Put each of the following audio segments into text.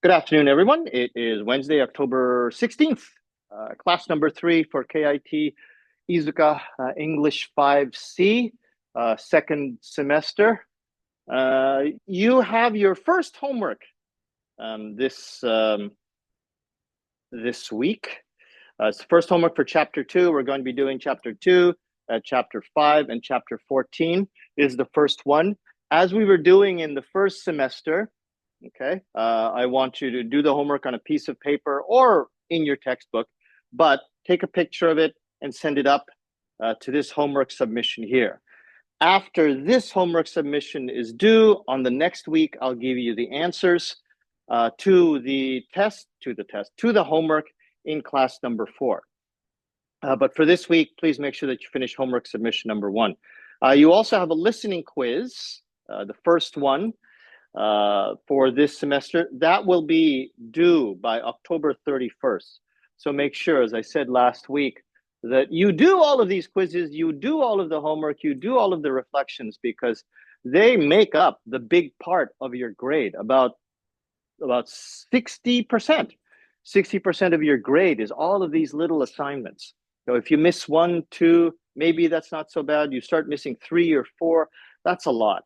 Good afternoon, everyone. It is Wednesday, October 16th, class number 3 for KIT Iizuka English 5 C, second semester. You have your first homework this week. It's the first homework for chapter 2. We're going to be doing chapter 2, chapter 5, and chapter 14 is the first one. As we were doing in the first semester, okay, I want you to do the homework on a piece of paper or in your textbook, but take a picture of it and send it up to this homework submission here. After this homework submission is due, on the next week, I'll give you the answers to the homework in class number 4. But for this week, please make sure that you finish homework submission number 1. You also have a listening quiz, the first one, for this semester. That will be due by October 31st. So make sure, as I said last week, that you do all of these quizzes, you do all of the homework, you do all of the reflections, because they make up the big part of your grade. About 60%. 60% of your grade is all of these little assignments. So if you miss 1, 2, maybe that's not so bad. You start missing 3 or 4, that's a lot.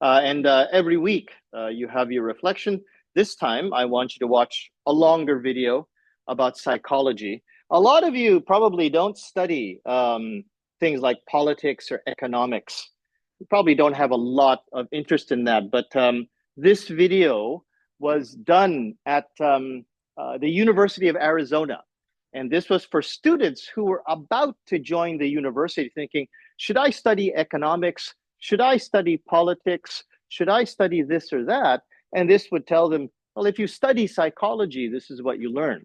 And every week you have your reflection. This time I want you to watch a longer video about psychology. A lot of you probably don't study things like politics or economics. You probably don't have a lot of interest in that, but this video was done at the University of Arizona. And this was for students who were about to join the university thinking, should I study economics? Should I study politics? Should I study this or that? And this would tell them, well, if you study psychology, this is what you learn.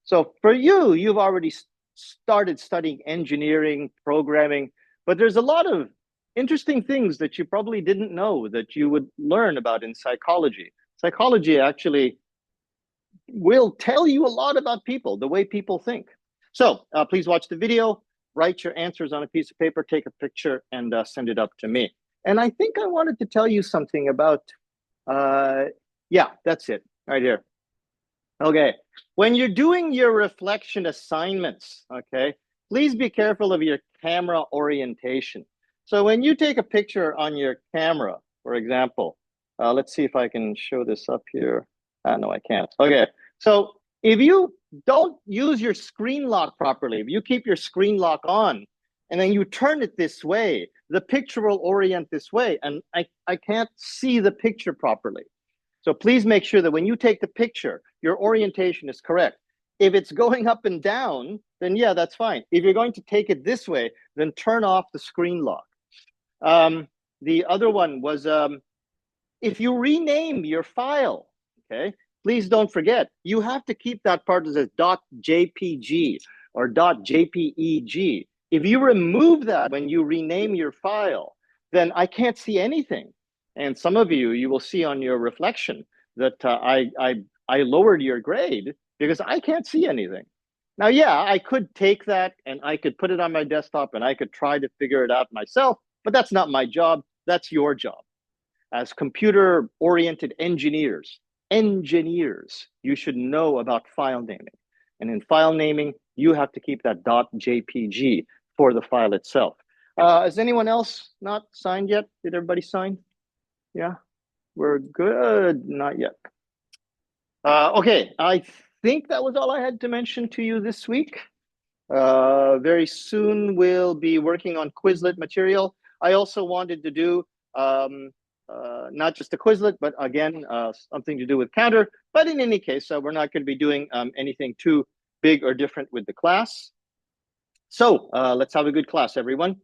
So for you, you've already started studying engineering, programming, but there's a lot of interesting things that you probably didn't know that you would learn about in psychology. Psychology actually will tell you a lot about people, the way people think. So please watch the video, write your answers on a piece of paper, take a picture, and send it up to me. And I think I wanted to tell you something about, yeah, that's it, right here. Okay, when you're doing your reflection assignments, okay, please be careful of your camera orientation. So when you take a picture on your camera, for example, let's see if I can show this up here. No, I can't. Okay, so if you don't use your screen lock properly, if you keep your screen lock on and then you turn it this way, the picture will orient this way, and I can't see the picture properly. So please make sure that when you take the picture, your orientation is correct. If it's going up and down, then yeah, that's fine. If you're going to take it this way, then turn off the screen lock. The other one was if you rename your file, okay, please don't forget, you have to keep that part as a .jpg or .jpeg. If you remove that when you rename your file, then I can't see anything. And some of you will see on your reflection that I lowered your grade because I can't see anything. Now, yeah, I could take that and I could put it on my desktop and I could try to figure it out myself, but that's not my job. That's your job. As computer-oriented engineers, you should know about file naming. And in file naming, you have to keep that .jpg for the file itself. Has anyone else not signed yet? Did everybody sign? Yeah, we're good. Not yet. Okay, I think that was all I had to mention to you this week. Very soon we'll be working on Quizlet material. I also wanted to do not just a Quizlet, but again, something to do with counter. But in any case, we're not going to be doing anything too big or different with the class. So let's have a good class, everyone.